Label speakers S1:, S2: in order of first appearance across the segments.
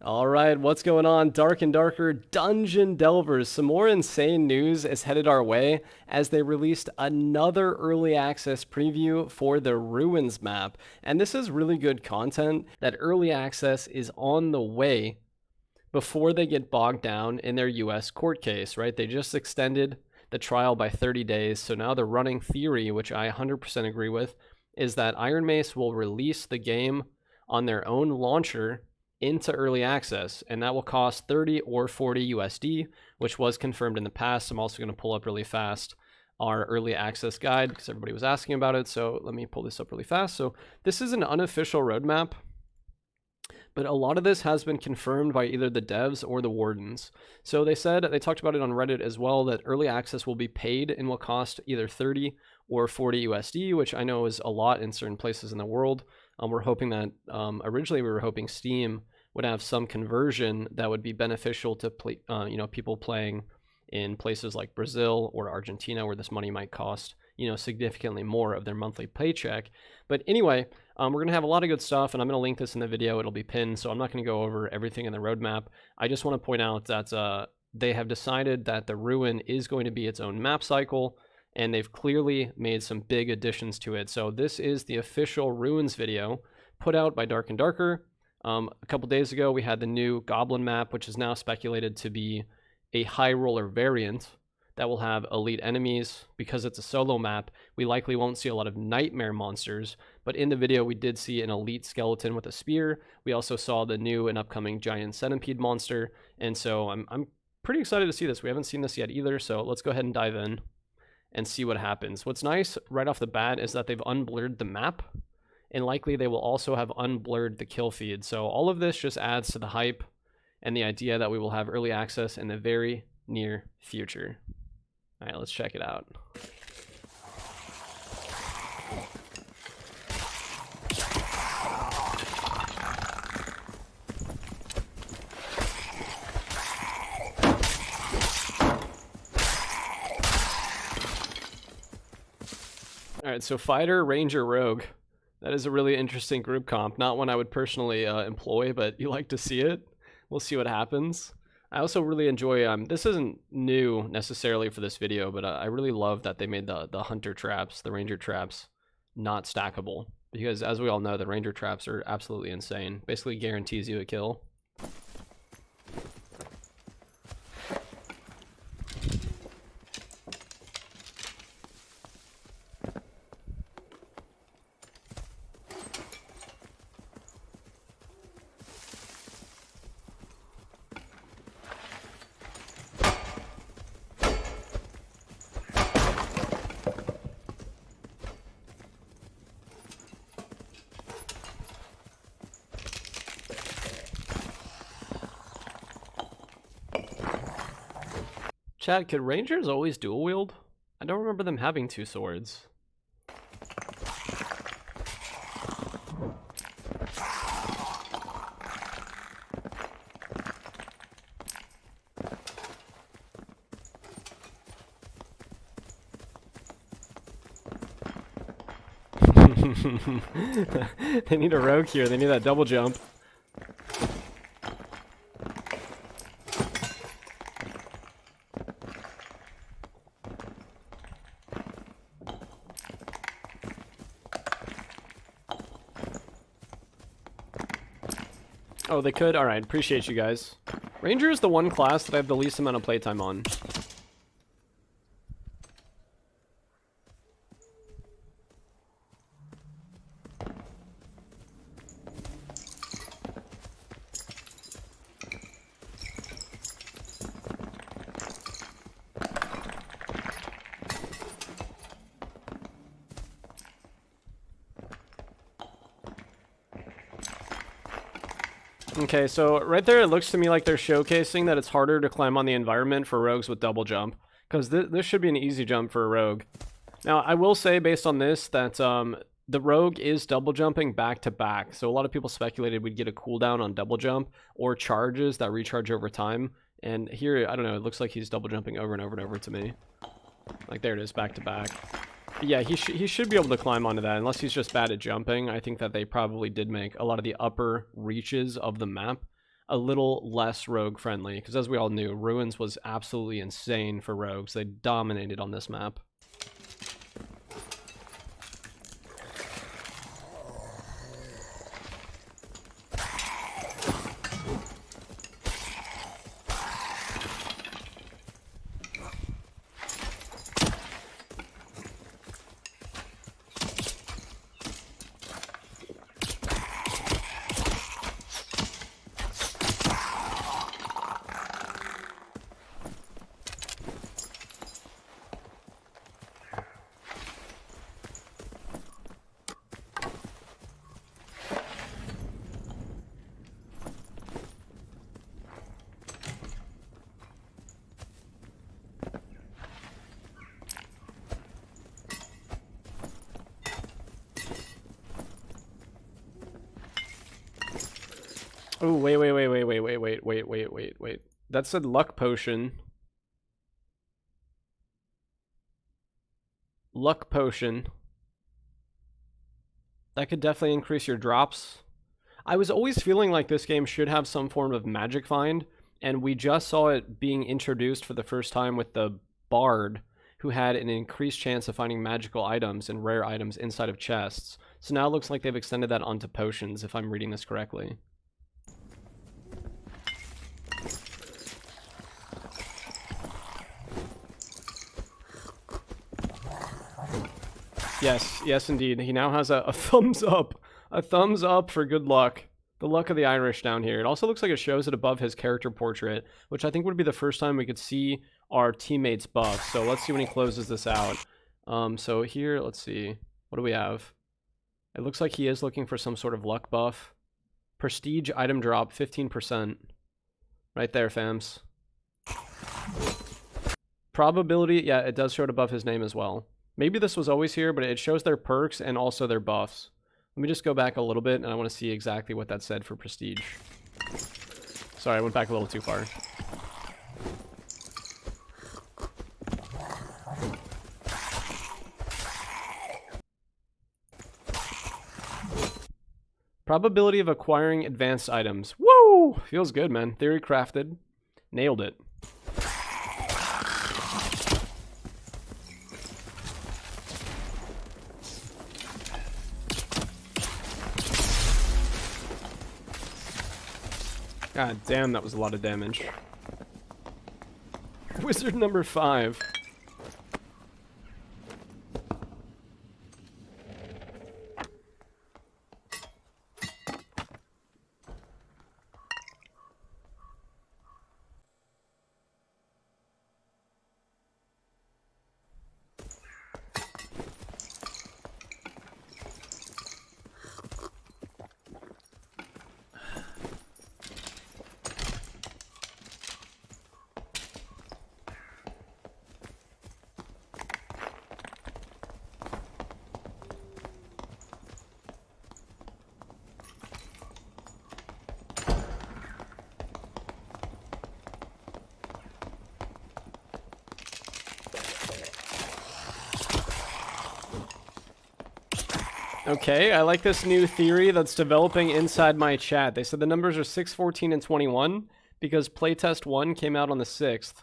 S1: All right, what's going on, Dark and Darker Dungeon Delvers? Some more insane news is headed our way as they released another early access preview for the Ruins map. And this is really good content that early access is on the way before they get bogged down in their US court case, right? They just extended the trial by 30 days. So now the running theory, which I 100% agree with, is that Ironmace will release the game on their own launcher into early access, and that will cost 30 or 40 USD, which was confirmed in the past. I'm also going to pull up really fast our early access guide because everybody was asking about it. So let me pull this up really fast. So this is an unofficial roadmap, but a lot of this has been confirmed by either the devs or the wardens. So they talked about it on Reddit as well, that early access will be paid and will cost either 30 or 40 USD, which I know is a lot in certain places in the world. We're hoping that originally we were hoping Steam would have some conversion that would be beneficial to people playing in places like Brazil or Argentina, where this money might cost significantly more of their monthly paycheck. But anyway, we're gonna have a lot of good stuff, and I'm gonna link this in the video. It'll be pinned, so I'm not gonna go over everything in the roadmap. I just want to point out that they have decided that the Ruin is going to be its own map cycle, and they've clearly made some big additions to it. So this is the official Ruins video put out by Dark and Darker. A couple days ago, we had the new Goblin map, which is now speculated to be a high roller variant that will have elite enemies. Because it's a solo map, we likely won't see a lot of nightmare monsters, but in the video we did see an elite skeleton with a spear. We also saw the new and upcoming giant centipede monster, and so I'm pretty excited to see this. We haven't seen this yet either, so let's go ahead and dive in and see what happens. What's nice right off the bat is that they've unblurred the map, and likely they will also have unblurred the kill feed. So all of this just adds to the hype and the idea that we will have early access in the very near future. All right, let's check it out. All right, so Fighter, Ranger, Rogue. That is a really interesting group comp. Not one I would personally employ, but you like to see it. We'll see what happens. I also really enjoy, this isn't new necessarily for this video, but I really love that they made the hunter traps, the ranger traps, not stackable. Because as we all know, the ranger traps are absolutely insane. Basically guarantees you a kill. Chad, could rangers always dual wield? I don't remember them having two swords. They need a rogue here. They need that double jump. Oh, they could? Alright, appreciate you guys. Ranger is the one class that I have the least amount of playtime on. Okay, so right there it looks to me like they're showcasing that it's harder to climb on the environment for rogues with double jump, because this should be an easy jump for a rogue. Now, I will say based on this that the rogue is double jumping back to back, so a lot of people speculated we'd get a cooldown on double jump or charges that recharge over time, and here, I don't know, it looks like he's double jumping over and over and over to me. Like, there it is, back to back. Yeah, he should be able to climb onto that, unless he's just bad at jumping. I think that they probably did make a lot of the upper reaches of the map a little less rogue friendly, because as we all knew, Ruins was absolutely insane for rogues. They dominated on this map. Oh, wait. That said luck potion. Luck potion. That could definitely increase your drops. I was always feeling like this game should have some form of magic find, and we just saw it being introduced for the first time with the Bard, who had an increased chance of finding magical items and rare items inside of chests. So now it looks like they've extended that onto potions, if I'm reading this correctly. Yes, indeed. He now has a thumbs up. A thumbs up for good luck. The luck of the Irish down here. It also looks like it shows it above his character portrait, which I think would be the first time we could see our teammates buff. So let's see when he closes this out. So here, let's see. What do we have? It looks like he is looking for some sort of luck buff. Prestige item drop, 15%. Right there, fams. Probability, yeah, it does show it above his name as well. Maybe this was always here, but it shows their perks and also their buffs. Let me just go back a little bit, and I want to see exactly what that said for Prestige. Sorry, I went back a little too far. Probability of acquiring advanced items. Woo! Feels good, man. Theory crafted. Nailed it. God damn, that was a lot of damage. Wizard number 5. Okay, I like this new theory that's developing inside my chat. They said the numbers are 6, 14, and 21 because playtest 1 came out on the 6th.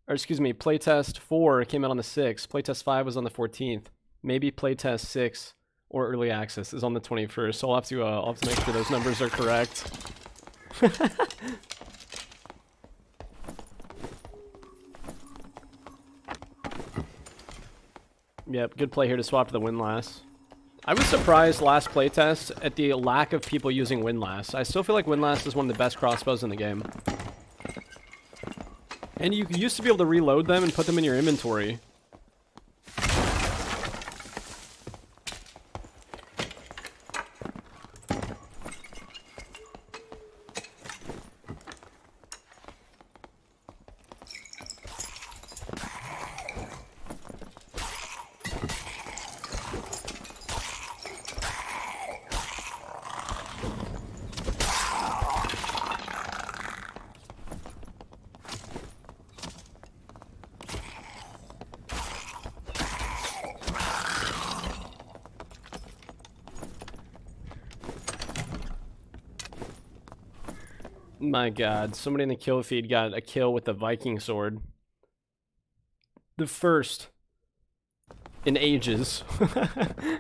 S1: Or excuse me, playtest 4 came out on the 6th. Playtest 5 was on the 14th. Maybe playtest 6 or early access is on the 21st. So I'll have to make sure those numbers are correct. Yep, good play here to swap to the windlass. I was surprised last playtest at the lack of people using windlass. I still feel like windlass is one of the best crossbows in the game. And you used to be able to reload them and put them in your inventory. My god, somebody in the kill feed got a kill with the Viking sword. The first in ages.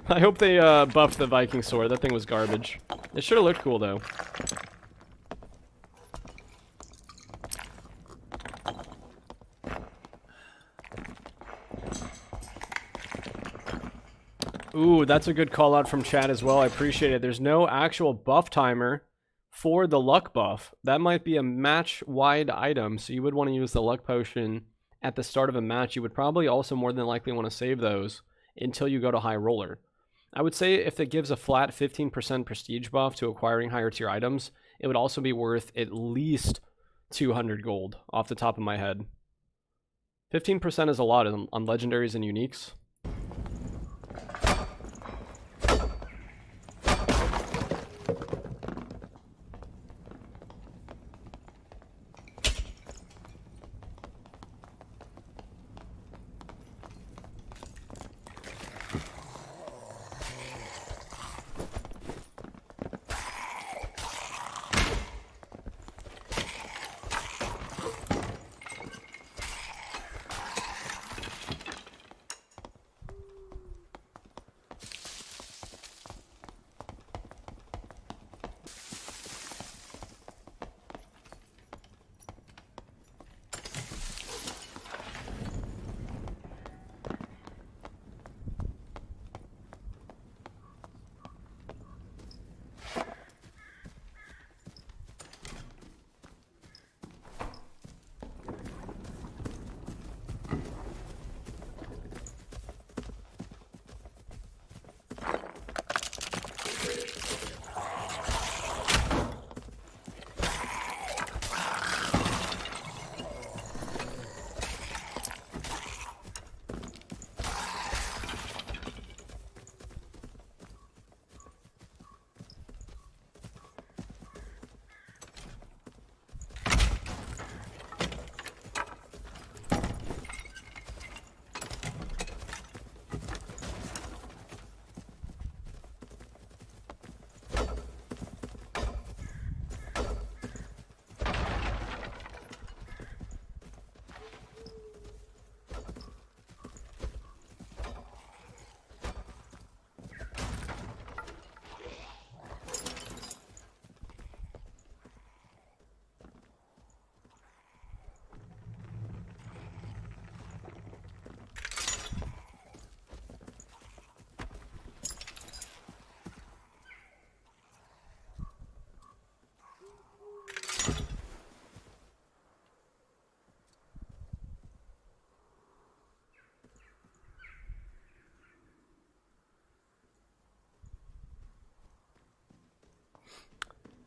S1: I hope they buffed the Viking sword. That thing was garbage. It sure looked cool though. Ooh, that's a good call out from chat as well. I appreciate it. There's no actual buff timer for the luck buff. That might be a match-wide item, so you would want to use the luck potion at the start of a match. You would probably also more than likely want to save those until you go to high roller. I would say if it gives a flat 15% prestige buff to acquiring higher tier items, it would also be worth at least 200 gold off the top of my head. 15% is a lot on legendaries and uniques.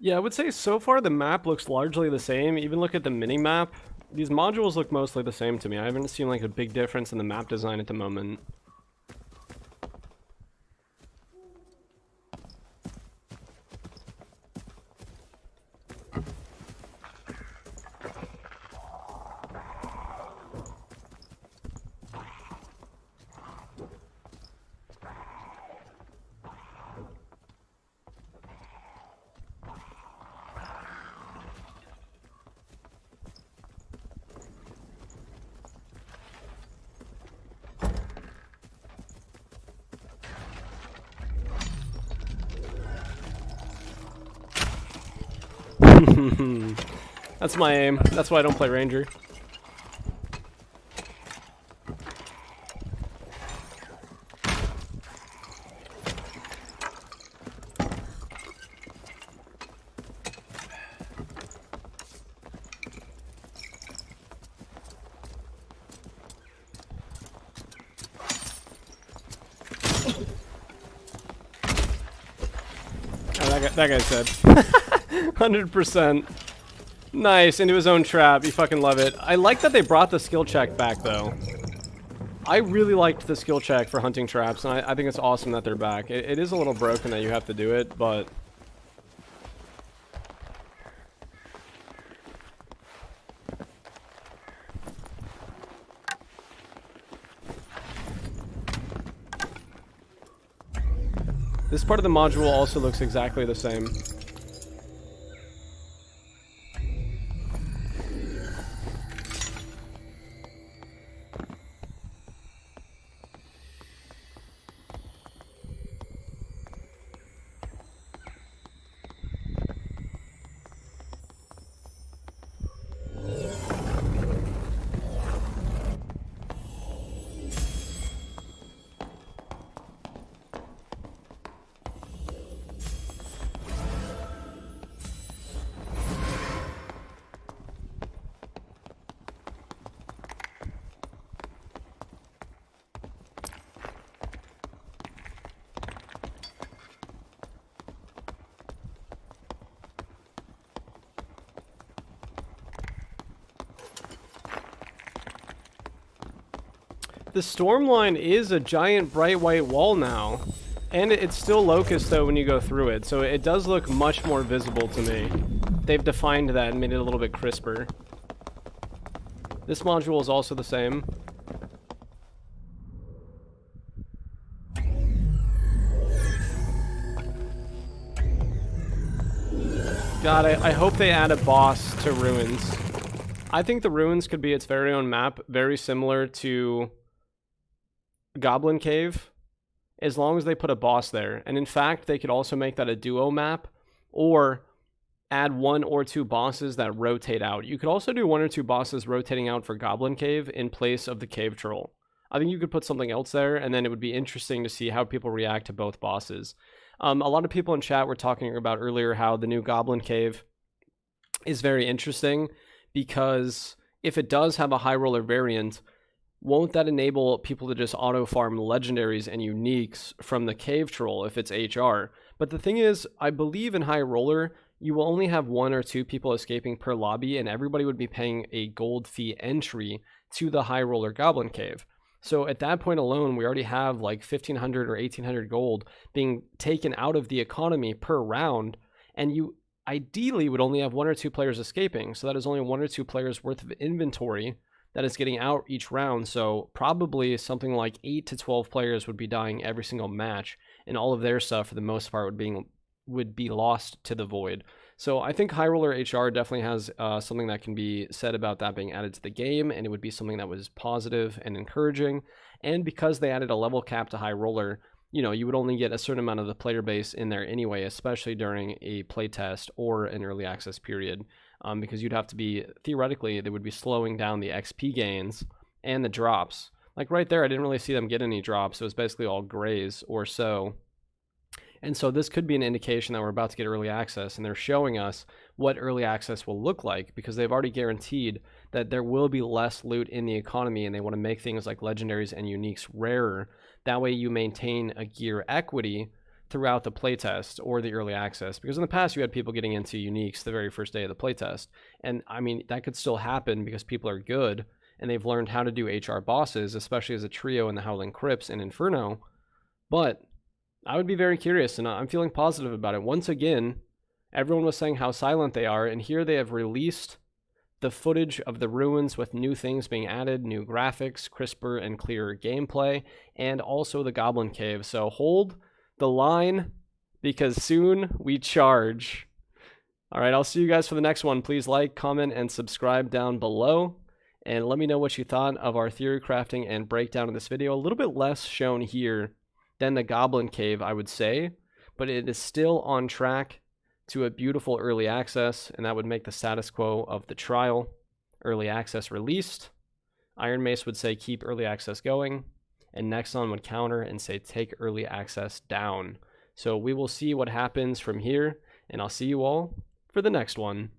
S1: Yeah, I would say so far the map looks largely the same. Even look at the mini-map. These modules look mostly the same to me. I haven't seen like a big difference in the map design at the moment. That's my aim. That's why I don't play Ranger. Oh, that guy's dead. 100%. Nice, into his own trap. You fucking love it. I like that they brought the skill check back, though. I really liked the skill check for hunting traps, and I think it's awesome that they're back. It is a little broken that you have to do it, but... This part of the module also looks exactly the same. The Stormline is a giant bright white wall now. And it's still Locust, though, when you go through it, so it does look much more visible to me. They've defined that and made it a little bit crisper. This module is also the same. God, I hope they add a boss to Ruins. I think the Ruins could be its very own map, very similar to Goblin Cave, as long as they put a boss there. And in fact, they could also make that a duo map, or add 1 or 2 bosses that rotate out. You could also do 1 or 2 bosses rotating out for Goblin Cave in place of the Cave Troll. I think you could put something else there, and then it would be interesting to see how people react to both bosses. A lot of people in chat were talking about earlier how the new Goblin Cave is very interesting, because if it does have a high roller variant, won't that enable people to just auto-farm legendaries and uniques from the Cave Troll if it's HR? But the thing is, I believe in High Roller, you will only have 1 or 2 people escaping per lobby, and everybody would be paying a gold fee entry to the High Roller Goblin Cave. So at that point alone, we already have like 1,500 or 1,800 gold being taken out of the economy per round, and you ideally would only have 1 or 2 players escaping. So that is only 1 or 2 players worth of inventory that is getting out each round. So probably something like 8 to 12 players would be dying every single match, and all of their stuff for the most part would be lost to the void. So I think High Roller HR definitely has something that can be said about that being added to the game, and it would be something that was positive and encouraging. And because they added a level cap to High Roller, you know, you would only get a certain amount of the player base in there anyway, especially during a playtest or an early access period. Because you'd have to be, theoretically, they would be slowing down the XP gains and the drops. Like right there, I didn't really see them get any drops. It was basically all grays or so. And so this could be an indication that we're about to get early access, and they're showing us what early access will look like, because they've already guaranteed that there will be less loot in the economy, and they want to make things like legendaries and uniques rarer. That way you maintain a gear equity throughout the playtest or the early access, because in the past you had people getting into uniques the very first day of the playtest, and I mean that could still happen because people are good and they've learned how to do HR bosses, especially as a trio in the Howling Crypts and Inferno. But I would be very curious, and I'm feeling positive about it. Once again, everyone was saying how silent they are, and here they have released the footage of the Ruins with new things being added, new graphics, crisper and clearer gameplay, and also the Goblin Cave. So hold the line, because soon we charge. All right, I'll see you guys for the next one. Please like, comment, and subscribe down below. And let me know what you thought of our theory crafting and breakdown of this video. A little bit less shown here than the Goblin Cave, I would say, but it is still on track to a beautiful early access, and that would make the status quo of the trial early access released. Ironmace would say keep early access going, and Nexon would counter and say take early access down. So we will see what happens from here, and I'll see you all for the next one.